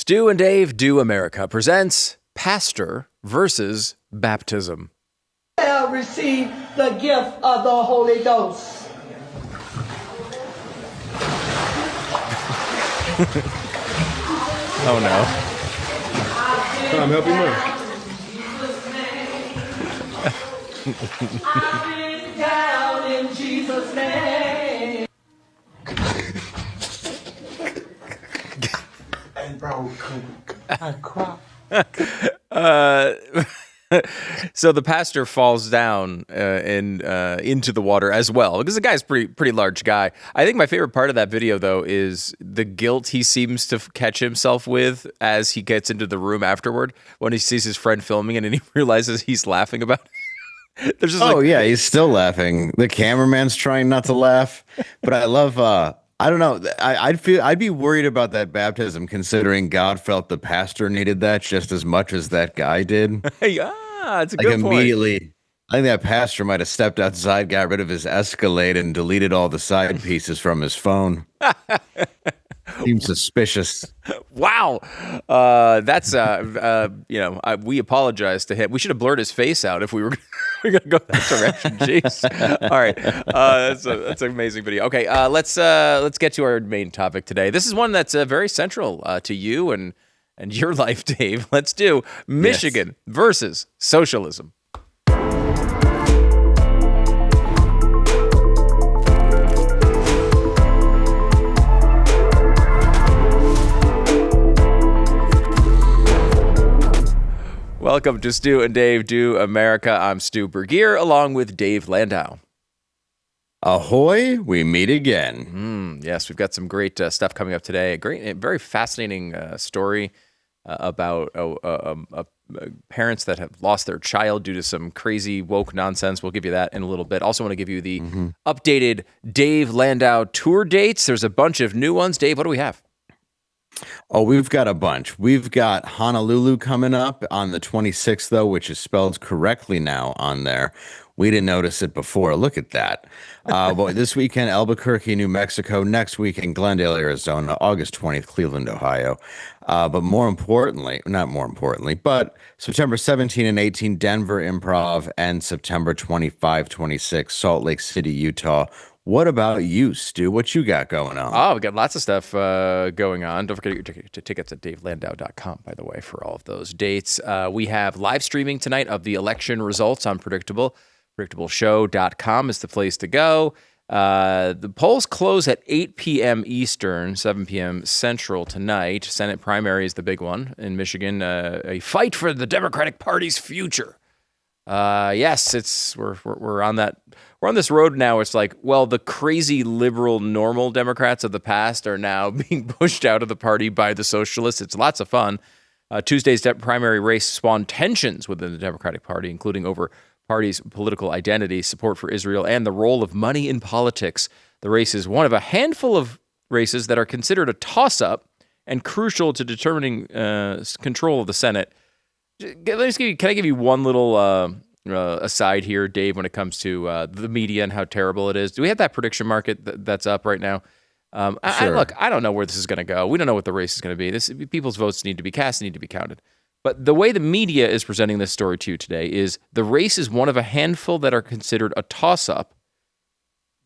Stu and Dave Do America presents Pastor versus Baptism. Shall receive the gift of the Holy Ghost. Oh no. Tom, help him out. I've been down in Jesus' name. And bro, I cry. So the pastor falls down into the water as well, because the guy's pretty large guy. I think my favorite part of that video, though, is the guilt he seems to catch himself with as he gets into the room afterward when he sees his friend filming it and he realizes he's laughing about it. There's just yeah, he's still laughing. The cameraman's trying not to laugh, but I love. I don't know. I'd be worried about that baptism, considering God felt the pastor needed that just as much as that guy did. It's a good point. Immediately, I think that pastor might have stepped outside, got rid of his Escalade, and deleted all the side pieces from his phone. Seems suspicious. Wow. That's, we apologize to him. We should have blurred his face out if we were going to go that direction. Jeez. All right. That's an amazing video. Okay. Let's get to our main topic today. This is one that's very central to you and your life, Dave. Let's do Michigan versus socialism. Welcome to Stu and Dave Do America. I'm Stu Burguiere, along with Dave Landau. Ahoy, we meet again. Yes, we've got some great stuff coming up today. A very fascinating story about parents that have lost their child due to some crazy woke nonsense. We'll give you that in a little bit. Also want to give you the updated Dave Landau tour dates. There's a bunch of new ones. Dave, what do we have? Oh, we've got a bunch. We've got Honolulu coming up on the 26th, though, which is spelled correctly now on there. We didn't notice it before. Look at that. But this weekend, Albuquerque, New Mexico. Next weekend, Glendale, Arizona. August 20th, Cleveland, Ohio. But September 17 and 18, Denver Improv, and September 25, 26, Salt Lake City, Utah. What about you, Stu? What you got going on? Oh, we got lots of stuff going on. Don't forget your tickets at davelandau.com, by the way, for all of those dates. We have live streaming tonight of the election results on Predictable. PredictableShow.com is the place to go. The polls close at 8 p.m. Eastern, 7 p.m. Central tonight. Senate primary is the big one in Michigan. A fight for the Democratic Party's future. Yes, we're on that. We're on this road now. It's like, well, the crazy liberal normal Democrats of the past are now being pushed out of the party by the socialists. It's lots of fun. Tuesday's primary race spawned tensions within the Democratic Party, including over party's political identity, support for Israel, and the role of money in politics. The race is one of a handful of races that are considered a toss-up and crucial to determining control of the Senate. Can I give you one little aside here, Dave, when it comes to the media and how terrible it is? Do we have that prediction market that's up right now? Sure. I don't know where this is going to go. We don't know what the race is going to be. People's votes need to be cast, need to be counted. But the way the media is presenting this story to you today is the race is one of a handful that are considered a toss-up.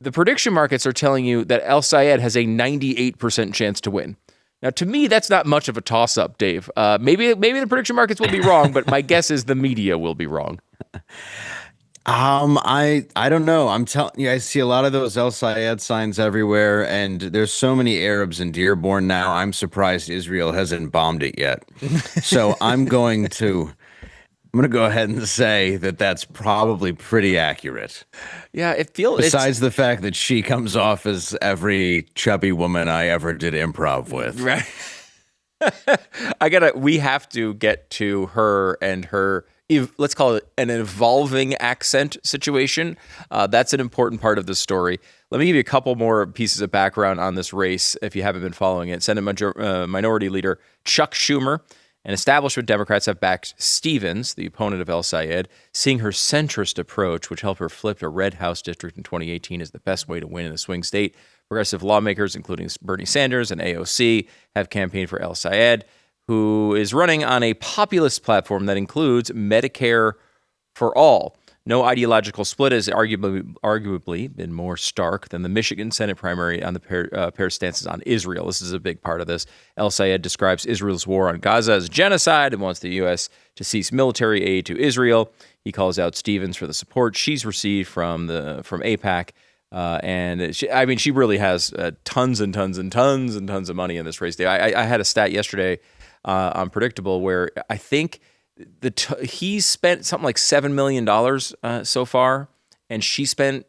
The prediction markets are telling you that El Sayed has a 98% chance to win. Now, to me, that's not much of a toss-up, Dave. Maybe the prediction markets will be wrong, but my guess is the media will be wrong. I don't know. I'm telling you, I see a lot of those El Sayed signs everywhere, and there's so many Arabs in Dearborn now. I'm surprised Israel hasn't bombed it yet. So I'm going to go ahead and say that that's probably pretty accurate. Yeah, Besides the fact that she comes off as every chubby woman I ever did improv with. Right. We have to get to her and her, let's call it an evolving accent situation. That's an important part of the story. Let me give you a couple more pieces of background on this race if you haven't been following it. Senate Minority Leader Chuck Schumer and establishment Democrats have backed Stevens, the opponent of El Sayed, seeing her centrist approach, which helped her flip a red House district in 2018, as the best way to win in the swing state. Progressive lawmakers, including Bernie Sanders and AOC, have campaigned for El Sayed, who is running on a populist platform that includes Medicare for all. No ideological split has arguably been more stark than the Michigan Senate primary on the pair stances on Israel. This is a big part of this. El Sayed describes Israel's war on Gaza as genocide and wants the U.S. to cease military aid to Israel. He calls out Stevens for the support she's received from AIPAC. She really has tons and tons and tons and tons of money in this race. I had a stat yesterday on Predictable where I think he's spent something like $7 million so far, and she spent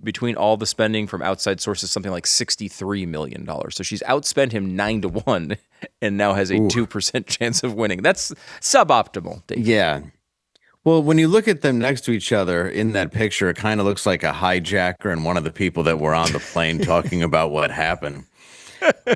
between all the spending from outside sources something like $63 million. So she's outspent him 9-1, and now has a 2% chance of winning. That's suboptimal, Dave. Yeah. Well, when you look at them next to each other in that picture, it kind of looks like a hijacker and one of the people that were on the plane talking about what happened.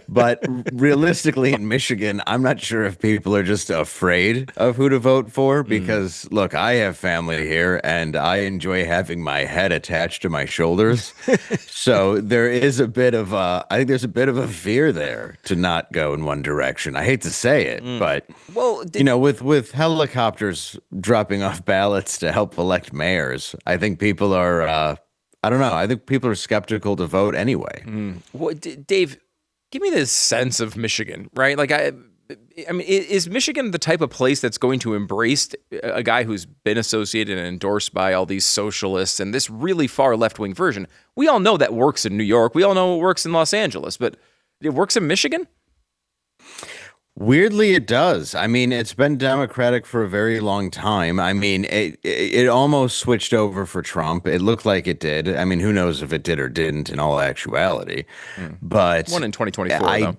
But realistically, in Michigan, I'm not sure if people are just afraid of who to vote for because, look, I have family here and I enjoy having my head attached to my shoulders. So there is a bit of I think there's a bit of a fear there to not go in one direction. I hate to say it, but with helicopters dropping off ballots to help elect mayors, I think people are I don't know. I think people are skeptical to vote anyway. Well, Dave, give me this sense of Michigan, right? Like, I mean, is Michigan the type of place that's going to embrace a guy who's been associated and endorsed by all these socialists and this really far left-wing version? We all know that works in New York. We all know it works in Los Angeles, but it works in Michigan? Weirdly, it does. I mean, it's been Democratic for a very long time. I mean, it almost switched over for Trump. It looked like it did. I mean, who knows if it did or didn't in all actuality. But one in 2024, though.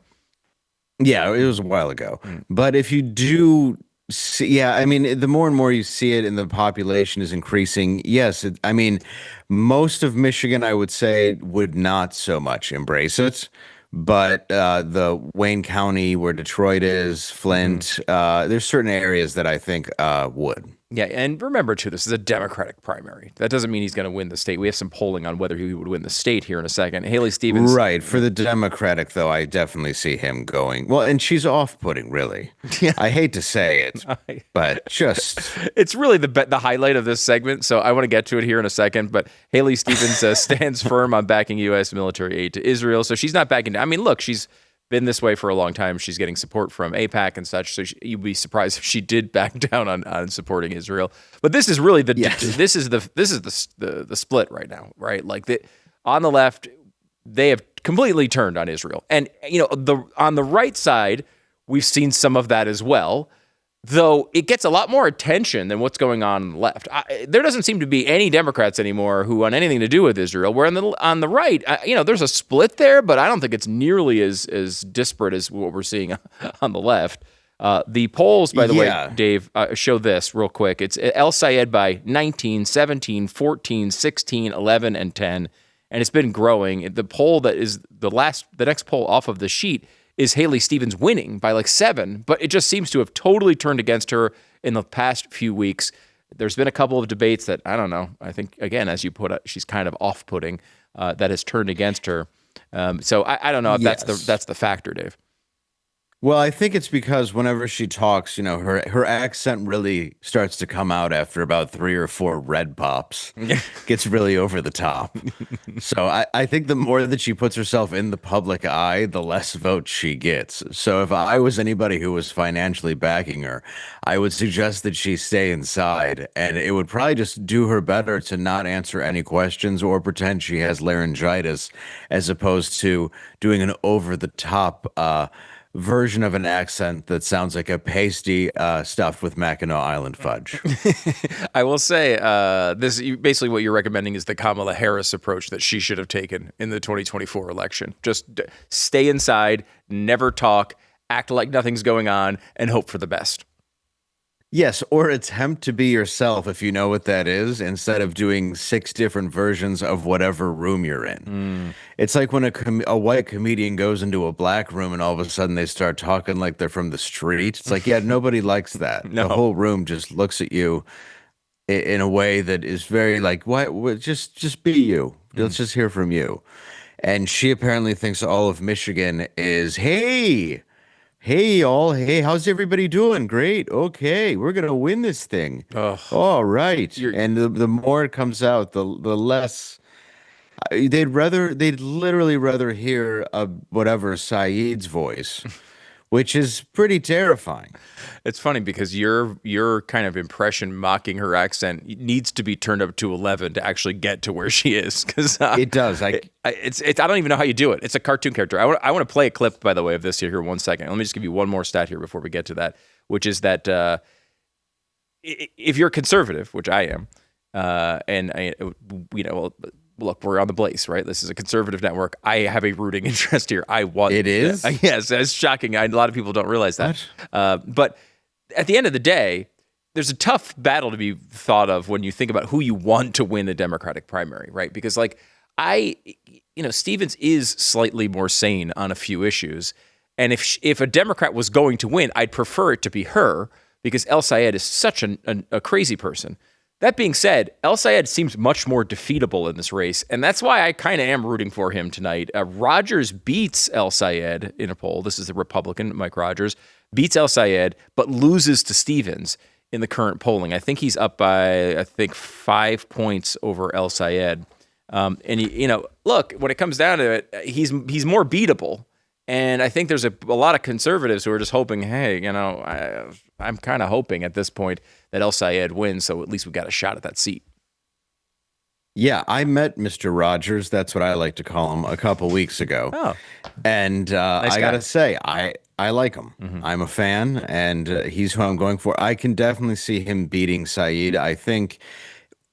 Yeah, it was a while ago. But if you do see, I mean, the more and more you see it and the population is increasing, yes, I mean, most of Michigan, I would say, would not so much embrace it. But the Wayne County, where Detroit is, Flint, there's certain areas that I think would. Yeah, and remember, too, this is a Democratic primary. That doesn't mean he's going to win the state. We have some polling on whether he would win the state here in a second. Haley Stevens. Right. For the Democratic, though, I definitely see him going. Well, and she's off-putting, really. Yeah. I hate to say it, but just... It's really the highlight of this segment, so I want to get to it here in a second. But Haley Stevens stands firm on backing U.S. military aid to Israel, so she's not backing down. I mean, look, she's been this way for a long time. She's getting support from AIPAC and such. So you'd be surprised if she did back down on supporting Israel. But this is really this is the split right now, right? Like on the left, they have completely turned on Israel, and on the right side, we've seen some of that as well. Though it gets a lot more attention than what's going on the left. There doesn't seem to be any Democrats anymore who want anything to do with Israel. Where on the right, there's a split there, but I don't think it's nearly as disparate as what we're seeing on the left. The polls, by the way, Dave, show this real quick. It's El Sayed by 19, 17, 14, 16, 11, and 10. And it's been growing. The poll that is the next poll off of the sheet is Haley Stevens winning by like 7, but it just seems to have totally turned against her in the past few weeks. There's been a couple of debates that, I don't know, I think, again, as you put it, she's kind of off-putting, that has turned against her. So I don't know if that's the factor, Dave. Well, I think it's because whenever she talks, her accent really starts to come out after about 3 or 4 red pops. Gets really over the top. So I think the more that she puts herself in the public eye, the less votes she gets. So if I was anybody who was financially backing her, I would suggest that she stay inside. And it would probably just do her better to not answer any questions or pretend she has laryngitis, as opposed to doing an over-the-top version of an accent that sounds like a pasty stuffed with Mackinac Island fudge. I will say this basically what you're recommending is the Kamala Harris approach that she should have taken in the 2024 election. Just stay inside, never talk, act like nothing's going on, and hope for the best. Yes, or attempt to be yourself, if you know what that is, instead of doing 6 different versions of whatever room you're in. It's like when a white comedian goes into a black room and all of a sudden they start talking like they're from the street. It's like, yeah, nobody likes that. No. The whole room just looks at you in a way that is very like, what? Just be you. Let's just hear from you. And she apparently thinks all of Michigan is, hey, Hey, all. Hey, how's everybody doing? Great. Okay, we're gonna win this thing. Ugh. All right. You're And the more it comes out, the less they'd literally rather hear whatever Saeed's voice, which is pretty terrifying. It's funny because your kind of impression mocking her accent needs to be turned up to 11 to actually get to where she is. Because It does. I don't even know how you do it. It's a cartoon character. I want to play a clip, by the way, of this here 1 second. Let me just give you one more stat here before we get to that, which is that if you're conservative, which I am, and look, we're on the Blaze, right? This is a conservative network. I have a rooting interest here. I want It is? yes, it's shocking. A lot of people don't realize that. But at the end of the day, there's a tough battle to be thought of when you think about who you want to win the Democratic primary, right? Because Stevens is slightly more sane on a few issues. And if a Democrat was going to win, I'd prefer it to be her because El Sayed is such a crazy person. That being said, El Sayed seems much more defeatable in this race, and that's why I kind of am rooting for him tonight. Rogers beats El Sayed in a poll. This is the Republican, Mike Rogers, beats El Sayed, but loses to Stevens in the current polling. I think he's up by, 5 points over El Sayed. Look, when it comes down to it, he's more beatable. And I think there's a lot of conservatives who are just hoping, hey, I'm kind of hoping at this point that El Sayed wins, so at least we got a shot at that seat. Yeah, I met Mr. Rogers, that's what I like to call him, a couple weeks ago. Oh. And Nice I guy. gotta say, I like him. Mm-hmm. I'm a fan, and he's who I'm going for. I can definitely see him beating Saeed. I think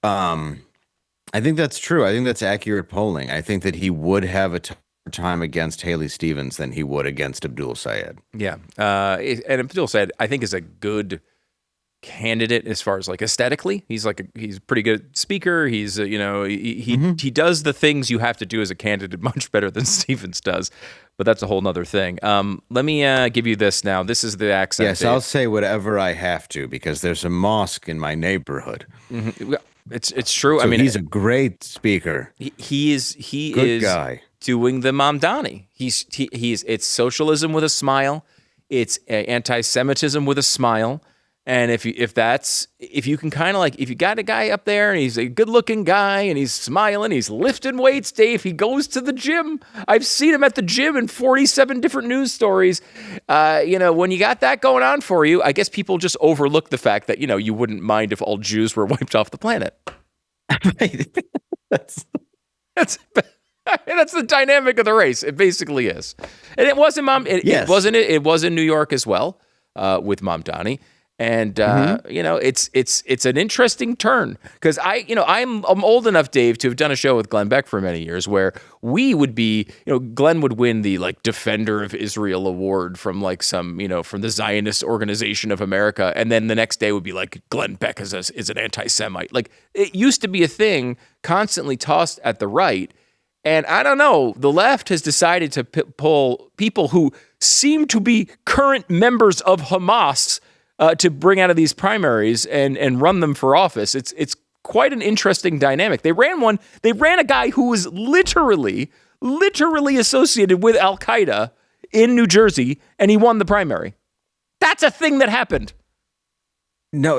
that's true. I think that's accurate polling. I think that he would have a tougher time against Haley Stevens than he would against Abdul Sayed. Yeah. And Abdul Sayed, I think, is a good candidate as far as like aesthetically. He's a pretty good speaker. He's he does the things you have to do as a candidate much better than Stevens does. But that's a whole nother thing. Let me give you this now. This is the accent. Yes, I'll say whatever I have to because there's a mosque in my neighborhood. Mm-hmm. It's true. So he's a great speaker. He is Good guy. Doing the Mamdani. It's socialism with a smile. It's anti-Semitism with a smile. And if you can kind of like, if you got a guy up there and he's a good looking guy and he's smiling, he's lifting weights, Dave, he goes to the gym. I've seen him at the gym in 47 different news stories. When you got that going on for you, I guess people just overlook the fact that, you wouldn't mind if all Jews were wiped off the planet. That's the dynamic of the race. It basically is. And it wasn't it was in New York as well, with Mamdani. And it's an interesting turn because I'm old enough, Dave, to have done a show with Glenn Beck for many years where we would be, Glenn would win the like Defender of Israel award from like some, from the Zionist Organization of America, and then the next day would be like Glenn Beck is an anti-Semite. Like it used to be a thing constantly tossed at the right. And I don't know, the left has decided to pull people who seem to be current members of Hamas to bring out of these primaries and run them for office. It's quite an interesting dynamic. They ran a guy who was literally associated with Al-Qaeda in New Jersey, and he won the primary. That's a thing that happened. No,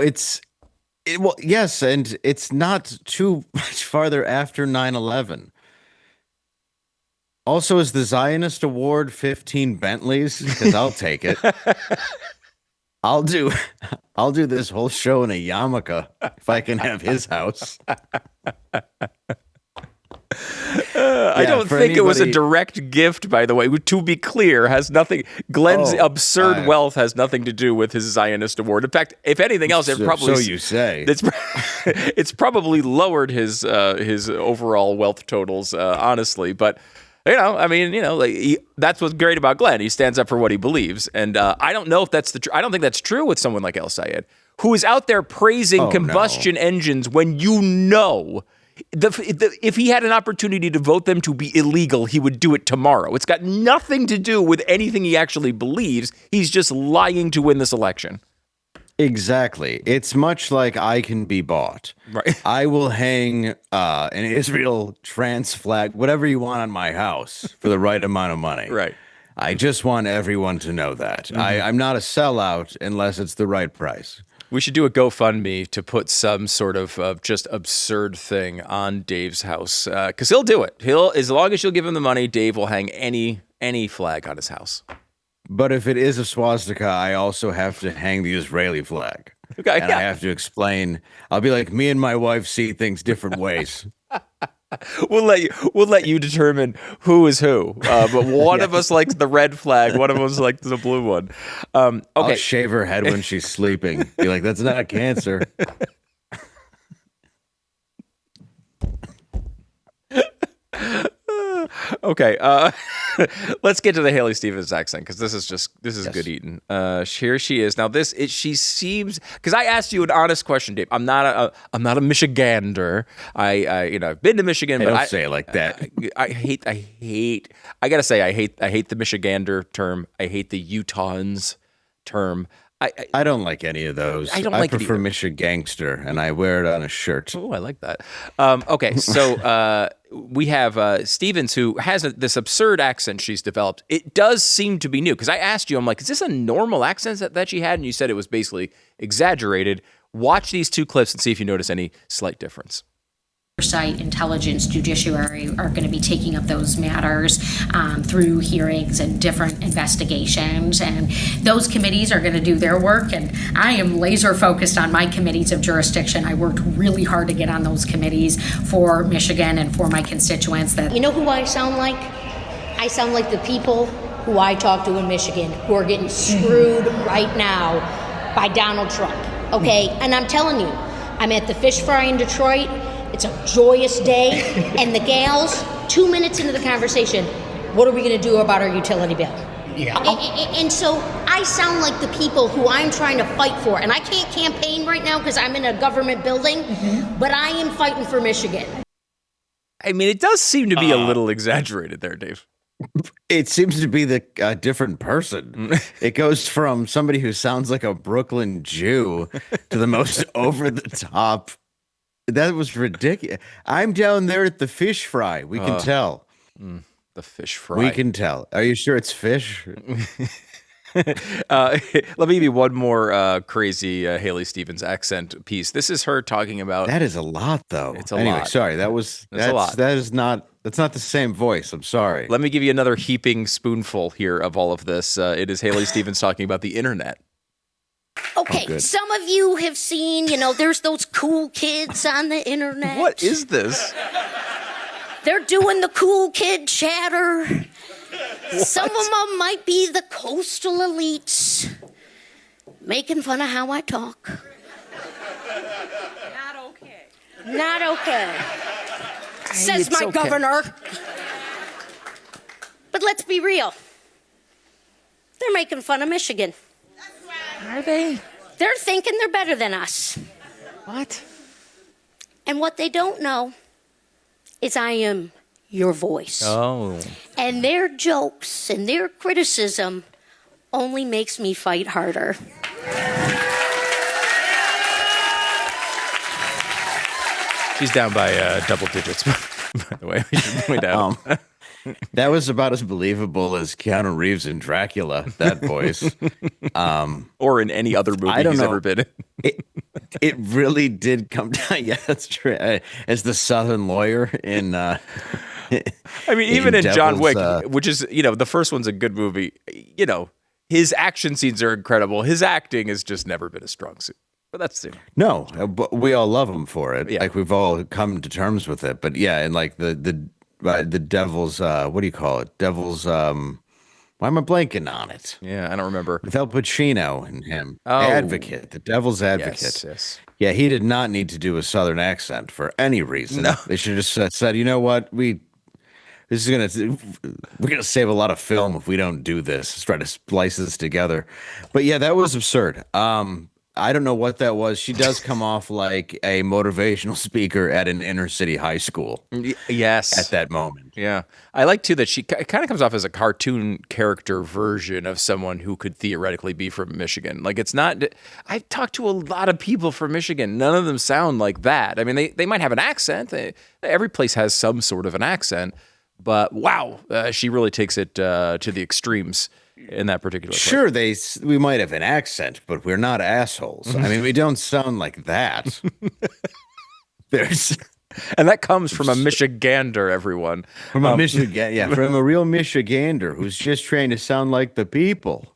yes, and it's not too much farther after 9/11. Also, is the Zionist Award 15 Bentleys? Because I'll take it. I'll do this whole show in a yarmulke if I can have his house. I don't think it was a direct gift, by the way. To be clear, has nothing. Glenn's absurd wealth has nothing to do with his Zionist award. In fact, if anything else, it probably so you say it's probably lowered his overall wealth totals, honestly. But that's what's great about Glenn. He stands up for what he believes, and I don't know if that's I don't think that's true with someone like El Sayed, who is out there praising combustion engines when if he had an opportunity to vote them to be illegal, he would do it tomorrow. It's got nothing to do with anything he actually believes. He's just lying to win this election. Exactly. It's much like I can be bought. Right. I will hang an Israel trans flag, whatever you want on my house for the right amount of money. Right. I just want everyone to know that. I'm not a sellout unless it's the right price. We should do a GoFundMe to put some sort of just absurd thing on Dave's house, because he'll do it. As long as you'll give him the money, Dave will hang any flag on his house. But if it is a swastika, I also have to hang the Israeli flag. Okay, and I have to explain. I'll be like, me and my wife see things different ways. We'll let you determine who is who. But one of us likes the red flag. One of us likes the blue one. Okay. I'll shave her head when she's sleeping. Be like, that's not cancer. Okay. Let's get to the Haley Stevens accent, because this is good eating. Here she is. Now she seems, because I asked you an honest question, Dave. I'm not a Michigander. I've been to Michigan, but don't say it like that. I gotta say, I hate the Michigander term. I hate the Utahns term. I don't like any of those. I prefer Michigangster, and I wear it on a shirt. Oh, I like that. Okay, so we have Stevens, who has this absurd accent she's developed. It does seem to be new, because I asked you, I'm like, is this a normal accent that she had? And you said it was basically exaggerated. Watch these two clips and see if you notice any slight difference. Oversight, intelligence, judiciary are going to be taking up those matters through hearings and different investigations, and those committees are going to do their work, and I am laser focused on my committees of jurisdiction. I worked really hard to get on those committees for Michigan and for my constituents. You know who I sound like? I sound like the people who I talk to in Michigan who are getting screwed right now by Donald Trump, okay? And I'm telling you, I'm at the fish fry in Detroit. It's a joyous day, and the gals, 2 minutes into the conversation, what are we going to do about our utility bill? Yeah. And so I sound like the people who I'm trying to fight for, and I can't campaign right now because I'm in a government building, but I am fighting for Michigan. I mean, it does seem to be a little exaggerated there, Dave. It seems to be a different person. It goes from somebody who sounds like a Brooklyn Jew to the most over-the-top. That was ridiculous. I'm down there at the fish fry. We can tell. The fish fry. We can tell. Are you sure it's fish? Let me give you one more crazy Haley Stevens accent piece. This is her talking about. That is a lot, though. It's a lot. Sorry, that's a lot. That's not the same voice. I'm sorry. Let me give you another heaping spoonful here of all of this. It is Haley Stevens talking about the internet. Okay, some of you have seen, there's those cool kids on the internet. What is this? They're doing the cool kid chatter. What? Some of them might be the coastal elites, making fun of how I talk. Not okay. Not okay, says my governor. But let's be real. They're making fun of Michigan. Are they? They're thinking they're better than us. What? And what they don't know is I am your voice. Oh. And their jokes and their criticism only makes me fight harder. She's down by double digits, by the way. We should point out. That was about as believable as Keanu Reeves in Dracula, that voice. Or in any other movie he's ever been in. It really did come down. Yeah, that's true. As the Southern lawyer in. I mean, even in John Wick, which is, the first one's a good movie. His action scenes are incredible. His acting has just never been a strong suit. But that's it. No, but we all love him for it. Yeah. Like, we've all come to terms with it. But yeah, and like the devil's what do you call it? Devil's why am I blanking on it? Yeah, I don't remember. With Al Pacino and him. Oh. Advocate, the devil's advocate. Yes. Yeah, he did not need to do a Southern accent for any reason. No. They should have just said, you know what, we're gonna save a lot of film if we don't do this. Let's try to splice this together. But yeah, that was absurd. I don't know what that was. She does come off like a motivational speaker at an inner city high school. Yes. At that moment. Yeah. I like, too, that she kind of comes off as a cartoon character version of someone who could theoretically be from Michigan. Like, it's not... I've talked to a lot of people from Michigan. None of them sound like that. I mean, they might have an accent. Every place has some sort of an accent. But wow, she really takes it to the extremes in that particular clip. Sure, we might have an accent, but we're not assholes. I mean, we don't sound like that. And that comes from a Michigander, everyone. From a from a real Michigander who's just trying to sound like the people.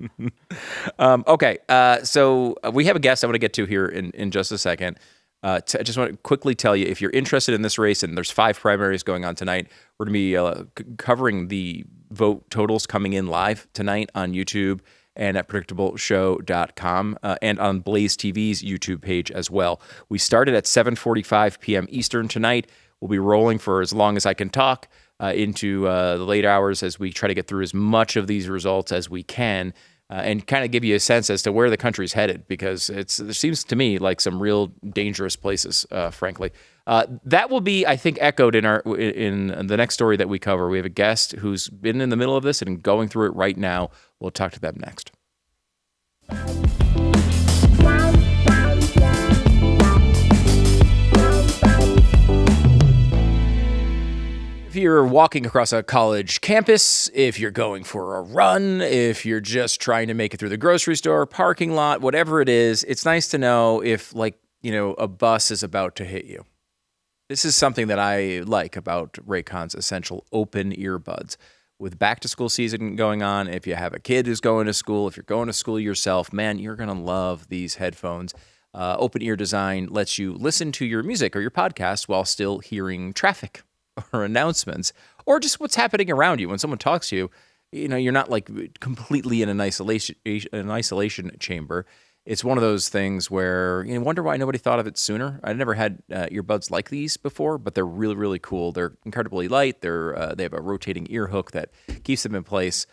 Okay, so we have a guest I want to get to here in just a second. I just want to quickly tell you, if you're interested in this race, and there's 5 primaries going on tonight, we're going to be covering the vote totals coming in live tonight on YouTube and at predictableshow.com and on BlazeTV's YouTube page as well. We started at 7:45 p.m. Eastern tonight. We'll be rolling for as long as I can talk into the late hours as we try to get through as much of these results as we can. And kind of give you a sense as to where the country's headed, because there seems to me like some real dangerous places, frankly. That will be, I think, echoed in the next story that we cover. We have a guest who's been in the middle of this and going through it right now. We'll talk to them next. If you're walking across a college campus, if you're going for a run, if you're just trying to make it through the grocery store, parking lot, whatever it is, it's nice to know if, a bus is about to hit you. This is something that I like about Raycon's essential open earbuds. With back to school season going on, if you have a kid who's going to school, if you're going to school yourself, man, you're going to love these headphones. Open ear design lets you listen to your music or your podcast while still hearing traffic or announcements, or just what's happening around you. When someone talks to you, you're not completely in an isolation chamber. It's one of those things where you wonder why nobody thought of it sooner. I never had earbuds like these before, but they're really, really cool. They're incredibly light. They have a rotating ear hook that keeps them in place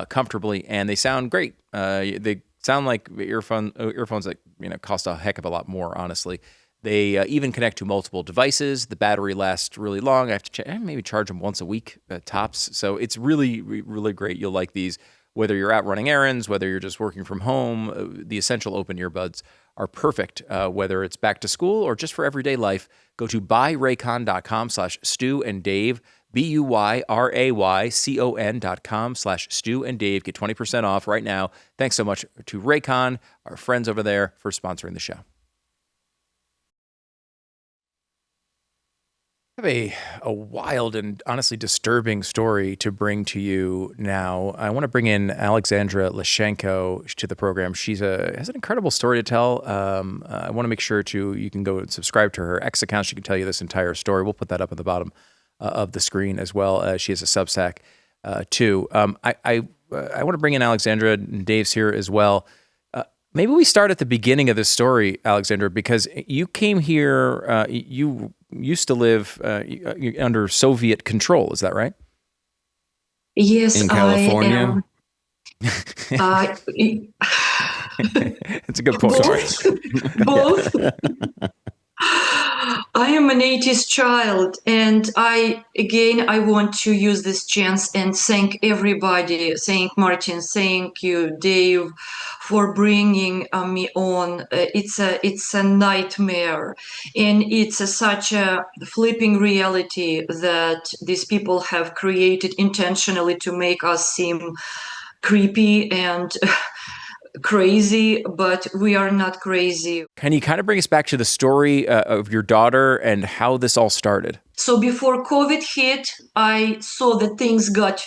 comfortably, and they sound great. They sound like earphones that cost a heck of a lot more, honestly. They even connect to multiple devices. The battery lasts really long. I have to maybe charge them once a week, tops. So it's really, really great. You'll like these, whether you're out running errands, whether you're just working from home. The essential open earbuds are perfect, whether it's back to school or just for everyday life. Go to buyraycon.com/Stu and Dave, BUYRAYCON.com/Stu and Dave. Get 20% off right now. Thanks so much to Raycon, our friends over there, for sponsoring the show. I have a wild and honestly disturbing story to bring to you now. I want to bring in Alexandra Lyashchenko to the program. She has an incredible story to tell. I want to make sure you can go and subscribe to her X account. She can tell you this entire story. We'll put that up at the bottom of the screen as well. She has a Substack too. I want to bring in Alexandra, and Dave's here as well. Maybe we start at the beginning of this story, Alexandra, because you came here, you used to live under Soviet control. Is that right? Yes, in California. It's a good point. Both. I am an 80s child, and I want to use this chance and thank everybody. Thank Martin, thank you, Dave, for bringing me on. It's a nightmare, and it's such a flipping reality that these people have created intentionally to make us seem creepy and crazy, but we are not crazy. Can you kind of bring us back to the story of your daughter and how this all started? So before COVID hit, I saw that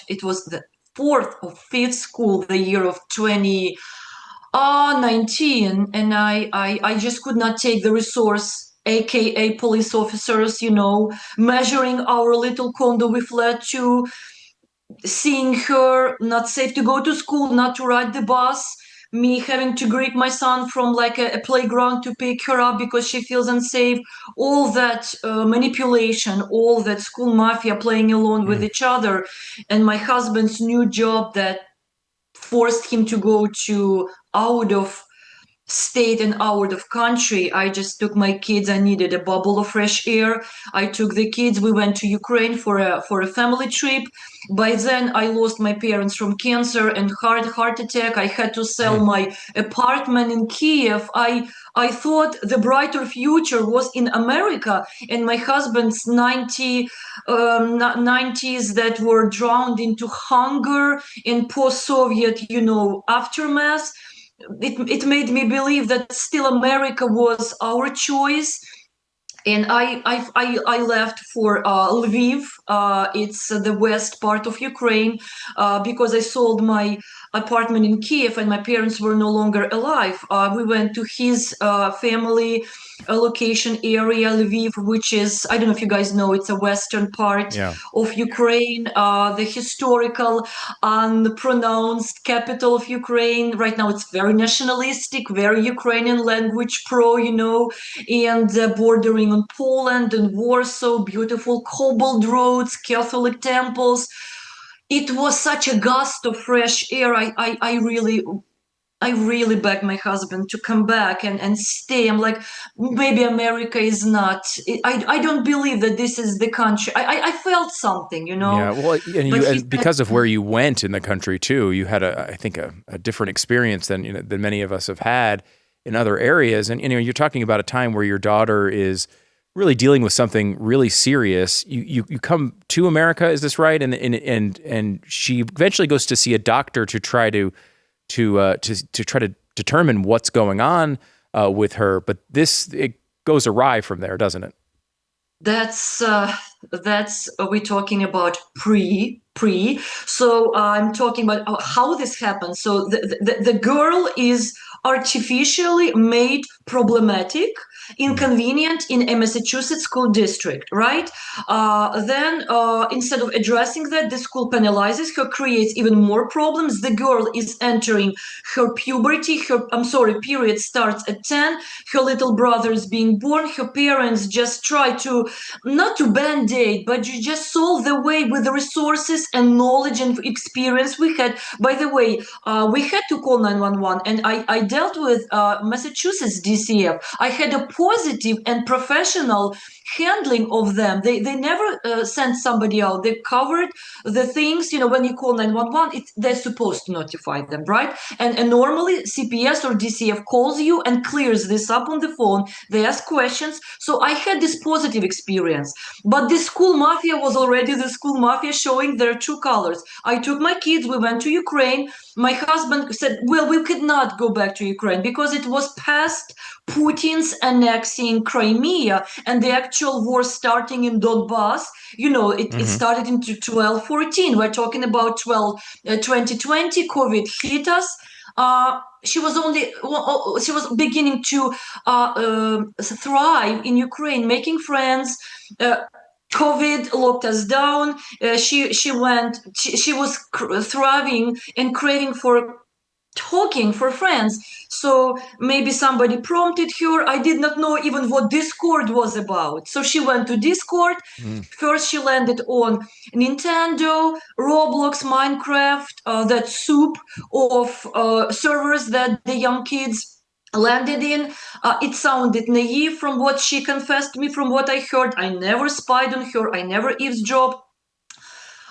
it was the 4th or 5th school, the year of 2019, and I just could not take the resource, aka police officers, measuring our little condo we fled to, seeing her not safe to go to school, not to ride the bus, me having to grab my son from a playground to pick her up because she feels unsafe, all that manipulation, all that school mafia playing along with each other, and my husband's new job that forced him to go to out of state and out of country. I just took my kids. I needed a bubble of fresh air. I took the kids. We went to Ukraine for a family trip. By then, I lost my parents from cancer and heart attack. I had to sell my apartment in Kiev. I thought the brighter future was in America, and my husband's 90s that were drowned into hunger in post-Soviet, aftermath. It made me believe that still America was our choice. And I left for Lviv. It's the west part of Ukraine, because I sold my apartment in Kiev and my parents were no longer alive. We went to his family location area, Lviv, which is, I don't know if you guys know, it's a western part of Ukraine, the historical, unpronounced capital of Ukraine. Right now it's very nationalistic, very Ukrainian language pro, and bordering on Poland and Warsaw, beautiful cobbled roads, Catholic temples. It was such a gust of fresh air. I really begged my husband to come back and stay. I'm like, maybe America is not. I don't believe that this is the country. I felt something, Yeah, well, and because of where you went in the country too, you had I think a different experience than many of us have had in other areas. And you're talking about a time where your daughter is really dealing with something really serious. You come to America, is this right? And she eventually goes to see a doctor to try to determine what's going on with her. But it goes awry from there, doesn't it? That's we're talking about pre. So I'm talking about how this happens. So the girl is artificially made problematic, inconvenient in a Massachusetts school district, right? Then instead of addressing that, the school penalizes her, creates even more problems. The girl is entering her puberty. Period starts at 10. Her little brother is being born. Her parents just try to, not to band-aid, but you just solve the way with the resources and knowledge and experience we had. By the way, we had to call 911, and I dealt with Massachusetts DCF. I had a positive and professional handling of them. They never sent somebody out. They covered the things, when you call 911, they're supposed to notify them, right? And normally CPS or DCF calls you and clears this up on the phone. They ask questions. So I had this positive experience. But the school mafia was already the school mafia, showing their true colors. I took my kids, we went to Ukraine. My husband said, well, we could not go back to Ukraine because it was past Putin's annexing Crimea and the actual war starting in Donbass. It started in 12-14. We're talking about 2020, COVID hit us. She was beginning to thrive in Ukraine, making friends. COVID locked us down. She was thriving and craving for talking, for friends. So maybe somebody prompted her. I did not know even what Discord was about. So she went to Discord. First, she landed on Nintendo, Roblox, Minecraft, that soup of servers that the young kids landed in. It sounded naive from what she confessed to me, from what I heard. I never spied on her. I never eavesdropped.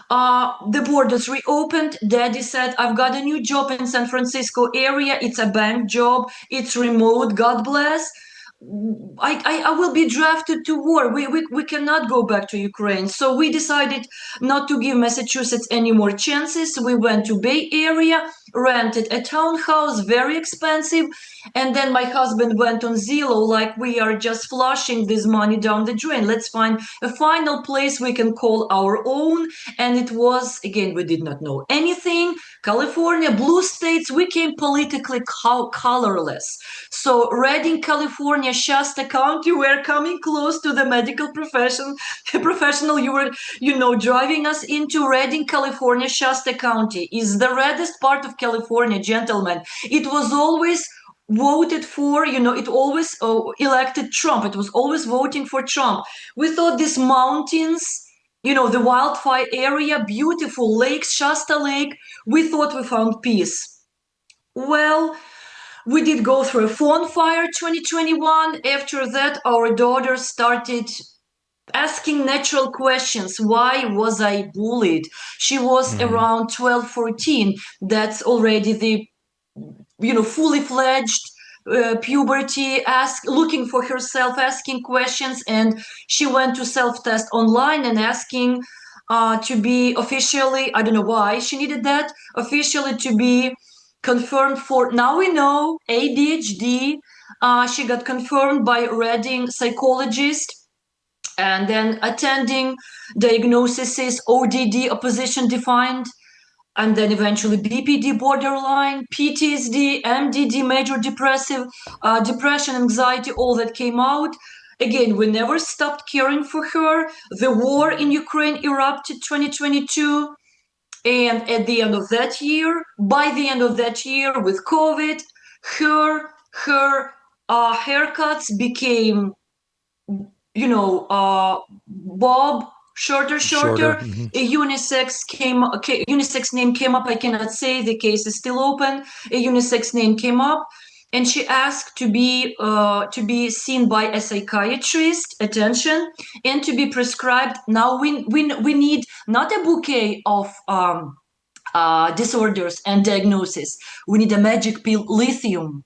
The borders reopened. Daddy said, I've got a new job in San Francisco area. It's a bank job. It's remote. God bless. I will be drafted to war. We cannot go back to Ukraine. So we decided not to give Massachusetts any more chances. We went to Bay Area, rented a townhouse, very expensive. And then my husband went on Zillow, like, we are just flushing this money down the drain. Let's find a final place we can call our own. And it was, again, we did not know anything. California, blue states, we came politically colorless. So Redding, California, Shasta County, we're coming close to the medical professional you were, driving us into. Redding, California, Shasta County is the reddest part of California, gentlemen. It was always voted for, it always elected Trump. It was always voting for Trump. We thought these mountains, the wildfire area, beautiful lakes, Shasta Lake, we thought we found peace. Well, we did go through a phone fire 2021. After that, our daughter started asking natural questions. Why was I bullied? She was around 12, 14. That's already the, fully fledged puberty, looking for herself, asking questions. And she went to self-test online and asking to be officially, I don't know why she needed that, officially to be confirmed for, now we know, ADHD. She got confirmed by Reading psychologist, and then attending diagnoses, ODD, opposition defined, and then eventually BPD, borderline, PTSD, MDD, major depressive, depression, anxiety, all that came out. Again, we never stopped caring for her. The war in Ukraine erupted 2022. And at the end of that year, by the end of that year with COVID, her haircuts became, bob, shorter. A unisex name came up. I cannot say, the case is still open. A unisex name came up, and she asked to be seen by a psychiatrist, attention, and to be prescribed. Now we need not a bouquet of disorders and diagnoses. We need a magic pill, lithium,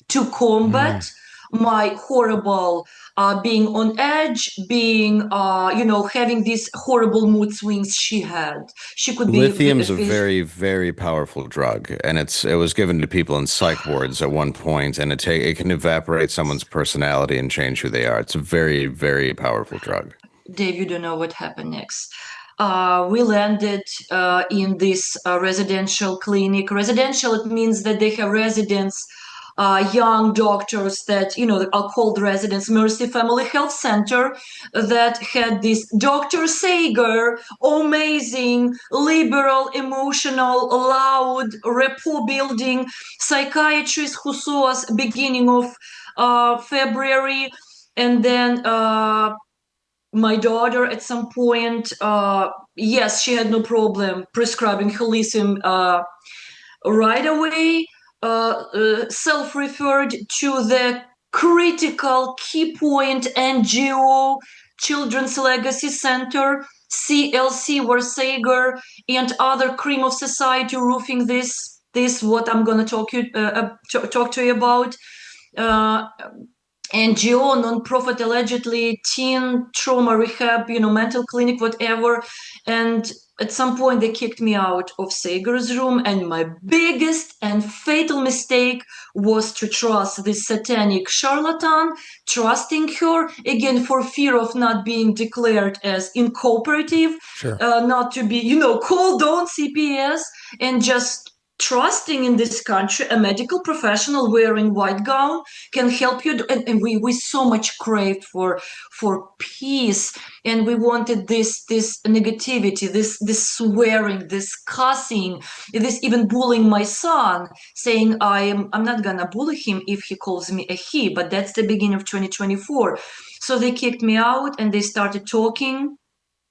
to combat my horrible being on edge, being having these horrible mood swings she had. She could be. Lithium's a very, very powerful drug, and it was given to people in psych wards at one point, and it can evaporate someone's personality and change who they are. It's a very, very powerful drug. Dave, you don't know what happened next. We landed in this residential clinic. Residential, it means that they have residents, young doctors that, are called residents, Mercy Family Health Center, that had this Dr. Sager, amazing, liberal, emotional, loud, rapport building psychiatrist who saw us beginning of February. And then my daughter at some point, yes, she had no problem prescribing her lithium right away. Self-referred to the critical key point NGO, Children's Legacy Center, CLC, where Sager and other cream of society roofing this what I'm going to talk to you about. NGO, non-profit, allegedly teen trauma rehab, mental clinic, whatever. And at some point they kicked me out of Sager's room. And my biggest and fatal mistake was to trust this satanic charlatan, trusting her, again, for fear of not being declared as incooperative, not to be, called on CPS, and just trusting in this country a medical professional wearing white gown can help you. And we so much craved for peace, and we wanted this negativity, this swearing, this cussing, this even bullying my son, saying I'm not gonna bully him if he calls me a he, but that's the beginning of 2024. So they kicked me out, and they started talking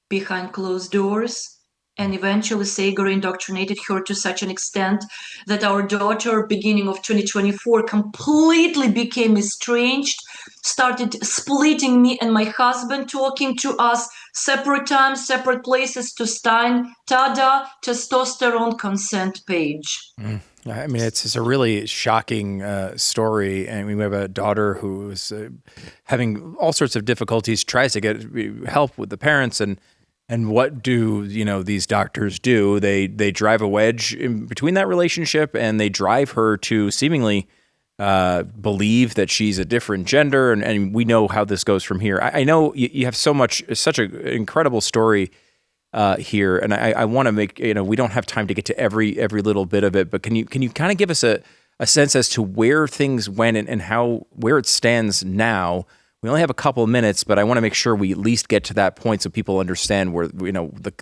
behind closed doors. And eventually Sager indoctrinated her to such an extent that our daughter, beginning of 2024, completely became estranged, started splitting me and my husband, talking to us separate times, separate places, to Stein, Tada, testosterone consent page. I mean, it's a really shocking story. And we have a daughter who is having all sorts of difficulties, tries to get help with the parents, and what do these doctors do? They drive a wedge in between that relationship, and they drive her to seemingly believe that she's a different gender. And we know how this goes from here. I know you have such an incredible story here, and I want to make we don't have time to get to every little bit of it, but can you kind of give us a sense as to where things went and where it stands now? We only have a couple of minutes, but I want to make sure we at least get to that point so people understand where the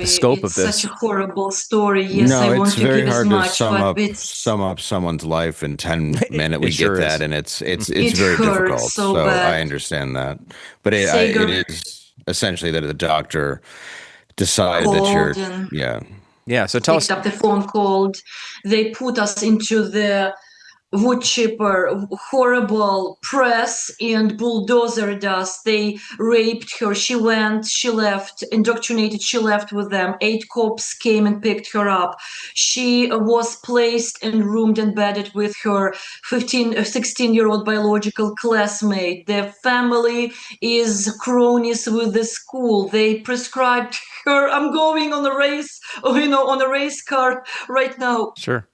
scope of this. It's such a horrible story. Yes, no, I want it's to very give hard as much, to sum up someone's life in 10 minutes. We sure get that, is. and it's very difficult. So I understand that, but it is essentially that the doctor decided that you're yeah. So tell us. Picked up the phone, called. They put us into the wood chipper, horrible press and bulldozer dust. They raped her. She left, indoctrinated, she left with them. 8 cops came and picked her up. She was placed and roomed and bedded with her 16-year-old biological classmate. Their family is cronies with the school. They prescribed her, I'm going on a race, on a race car right now. Sure.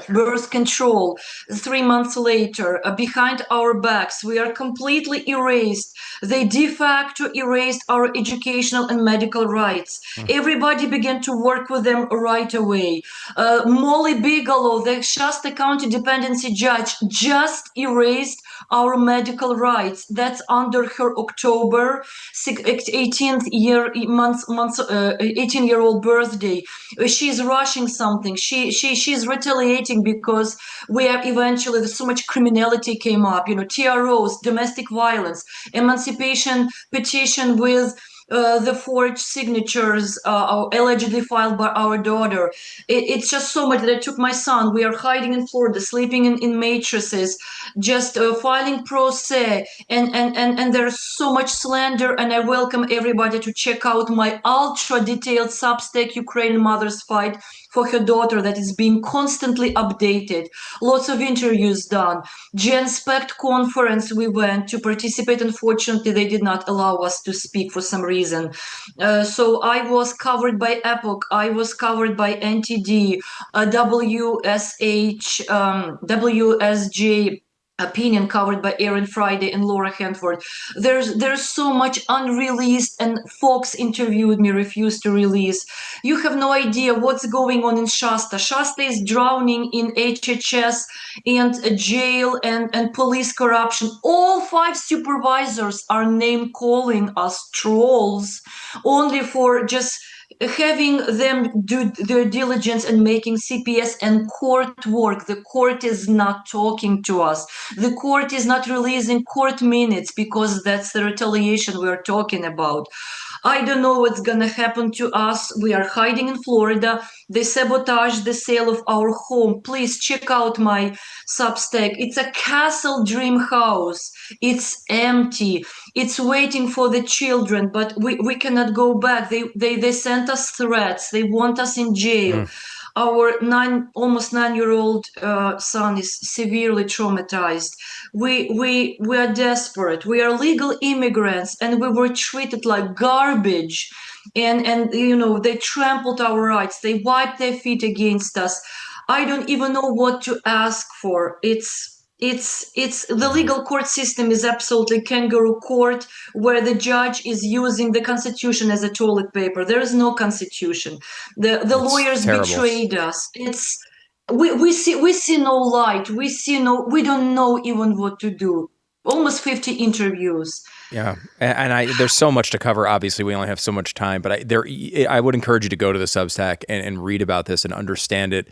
Birth control. 3 months later, behind our backs, we are completely erased. They de facto erased our educational and medical rights. Everybody began to work with them right away. Molly Bigelow, the Shasta County dependency judge, just erased our medical rights. That's under her October 18-year-old birthday. She's rushing something. She's retaliating because we have eventually, there's so much criminality came up, TROs, domestic violence, emancipation petition with the forged signatures allegedly filed by our daughter. It's just so much that I took my son. We are hiding in Florida, sleeping in mattresses, just filing pro se, and there's so much slander. And I welcome everybody to check out my ultra detailed Substack, Ukrainian Mother's Fight for her daughter, that is being constantly updated. Lots of interviews done. GenSpect conference we went to participate. Unfortunately, they did not allow us to speak for some reason. So I was covered by Epoch. I was covered by NTD, WSJ, Opinion, covered by Aaron Friday and Laura Hanford. There's so much unreleased, and Fox interviewed me, refused to release. You have no idea what's going on in Shasta. Shasta is drowning in HHS and jail and police corruption. All 5 supervisors are name calling us trolls only for just having them do their diligence and making CPS and court work. The court is not talking to us. The court is not releasing court minutes because that's the retaliation we are talking about. I don't know what's gonna happen to us. We are hiding in Florida. They sabotaged the sale of our home. Please check out my Substack. It's a castle dream house. It's empty. It's waiting for the children, but we cannot go back. They sent us threats. They want us in jail. Our almost 9-year-old son is severely traumatized. We are desperate. We are legal immigrants, and we were treated like garbage. And they trampled our rights. They wiped their feet against us. I don't even know what to ask for. It's the legal court system is absolutely kangaroo court, where the judge is using the Constitution as a toilet paper. There is no Constitution. The lawyers terrible. Betrayed us. We see no light. We don't know even what to do. Almost 50 interviews. Yeah, and there's so much to cover. Obviously, we only have so much time, but I would encourage you to go to the Substack and read about this and understand it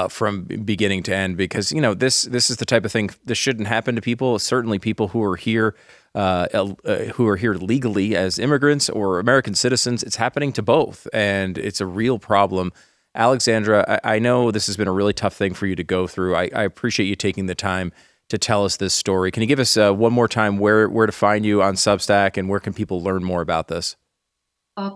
from beginning to end, because this is the type of thing, this shouldn't happen to people. Certainly, people who are here legally as immigrants or American citizens. It's happening to both, and it's a real problem. Alexandra, I know this has been a really tough thing for you to go through. I appreciate you taking the time to tell us this story. Can you give us one more time where to find you on Substack, and where can people learn more about this?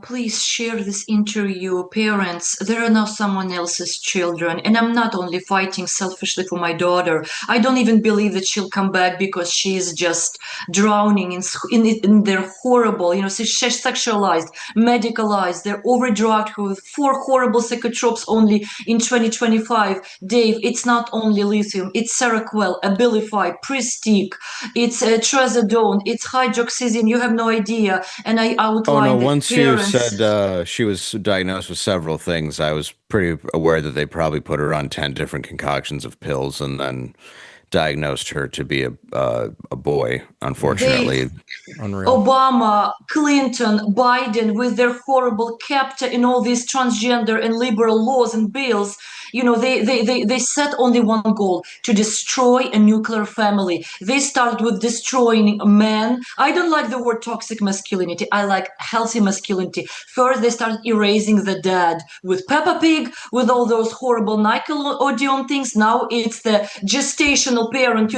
Please share this interview. Parents, there are now someone else's children, and I'm not only fighting selfishly for my daughter. I don't even believe that she'll come back, because she's just drowning in their horrible, sexualized, medicalized. They're overdrugged with 4 horrible psychotropes only in 2025. Dave, it's not only lithium, it's Seroquel, Abilify, Pristique, it's Trazodone, it's hydroxyzine. You have no idea. And I outlined Once you said she was diagnosed with several things, I was pretty aware that they probably put her on 10 different concoctions of pills and then diagnosed her to be a boy, unfortunately. Unreal. Obama, Clinton, Biden, with their horrible capture in all these transgender and liberal laws and bills, they set only one goal: to destroy a nuclear family. They started with destroying men. I don't like the word toxic masculinity. I like healthy masculinity. First, they started erasing the dead with Peppa Pig, with all those horrible Nickelodeon things. Now it's the gestational parent,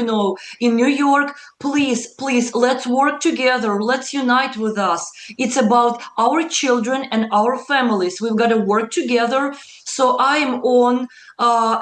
in New York. Please, let's work together. Let's unite with us. It's about our children and our families. We've got to work together. So I am on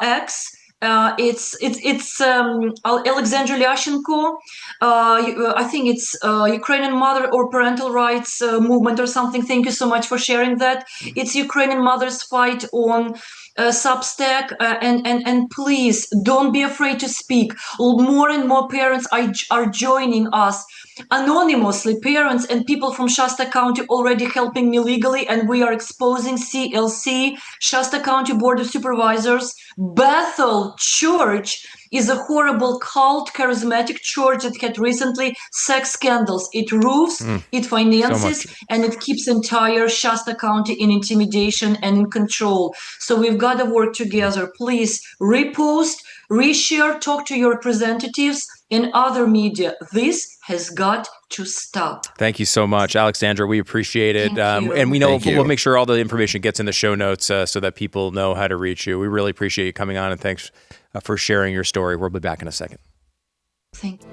X. It's Alexandra Lyashchenko. I think it's Ukrainian Mother or Parental Rights Movement or something. Thank you so much for sharing that. It's Ukrainian Mothers Fight on Substack, and please don't be afraid to speak. More and more parents are joining us anonymously. Parents and people from Shasta County already helping me legally, and we are exposing CLC, Shasta County Board of Supervisors. Bethel Church is a horrible cult, charismatic church that had recently sex scandals. It roofs, it finances, and it keeps entire Shasta County in intimidation and in control. So we've got to work together. Please repost, reshare, talk to your representatives and other media. This has got to stop. Thank you so much, Alexandra. We appreciate it. And we know we'll make sure all the information gets in the show notes so that people know how to reach you. We really appreciate you coming on, and thanks for sharing your story. We'll be back in a second. Thank you.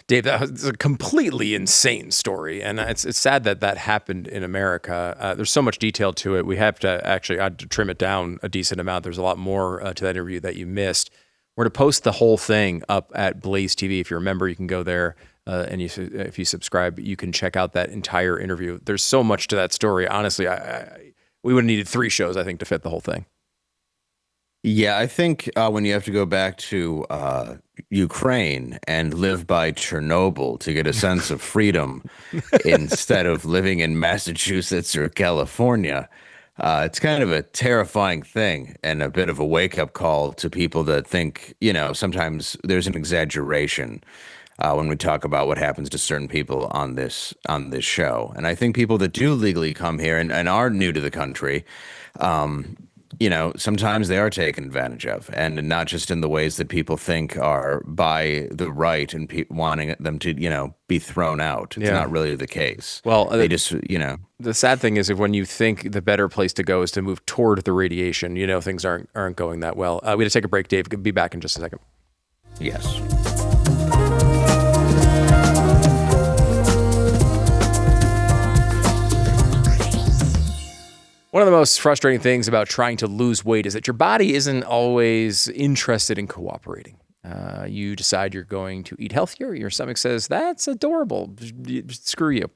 Dave, that was a completely insane story, and it's sad that happened in America. There's so much detail to it. We have to actually I had to trim it down a decent amount. There's a lot more to that interview that you missed. We're going to post the whole thing up at BlazeTV. If you remember, you can go there, and if you subscribe, you can check out that entire interview. There's so much to that story. Honestly, we would have needed 3 shows, I think, to fit the whole thing. Yeah, I think when you have to go back to Ukraine and live by Chernobyl to get a sense of freedom instead of living in Massachusetts or California, it's kind of a terrifying thing and a bit of a wake-up call to people that think, sometimes there's an exaggeration when we talk about what happens to certain people on this show. And I think people that do legally come here and are new to the country, sometimes they are taken advantage of, and not just in the ways that people think are by the right and wanting them to, be thrown out. It's not really the case. Well, they just, The sad thing is, if when you think the better place to go is to move toward the radiation, things aren't going that well. We had to take a break, Dave. Be back in just a second. Yes. One of the most frustrating things about trying to lose weight is that your body isn't always interested in cooperating. You decide you're going to eat healthier. Your stomach says, that's adorable. Screw you.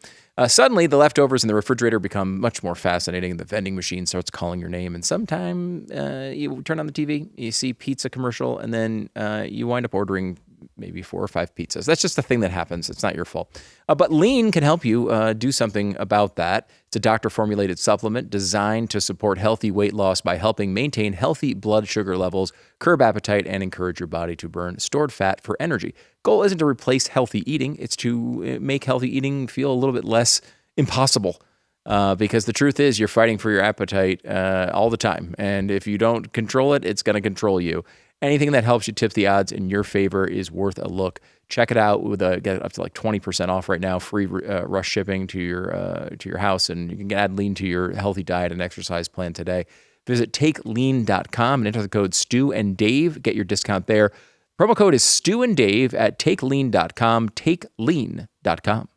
Suddenly, the leftovers in the refrigerator become much more fascinating. The vending machine starts calling your name. And sometime you turn on the TV, you see pizza commercial, and then you wind up ordering maybe 4 or 5 pizzas. That's just a thing that happens. It's not your fault. But Lean can help you do something about that. It's a doctor-formulated supplement designed to support healthy weight loss by helping maintain healthy blood sugar levels, curb appetite, and encourage your body to burn stored fat for energy. Goal isn't to replace healthy eating. It's to make healthy eating feel a little bit less impossible. Because the truth is, you're fighting for your appetite all the time. And if you don't control it, it's going to control you. Anything that helps you tip the odds in your favor is worth a look. Check it out with get up to like 20% off right now, free rush shipping to your house, and you can add Lean to your healthy diet and exercise plan today. Visit takelean.com and enter the code Stu and Dave. Get your discount there. Promo code is Stu and Dave at takelean.com. Takelean.com.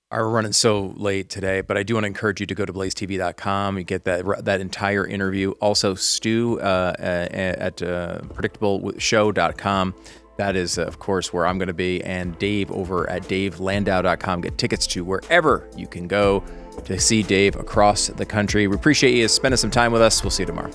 We're running so late today, but I do want to encourage you to go to blazetv.com. You get that entire interview. Also, Stu at predictableshow.com. That is, of course, where I'm going to be. And Dave over at davelandau.com. Get tickets to wherever you can go to see Dave across the country. We appreciate you spending some time with us. We'll see you tomorrow.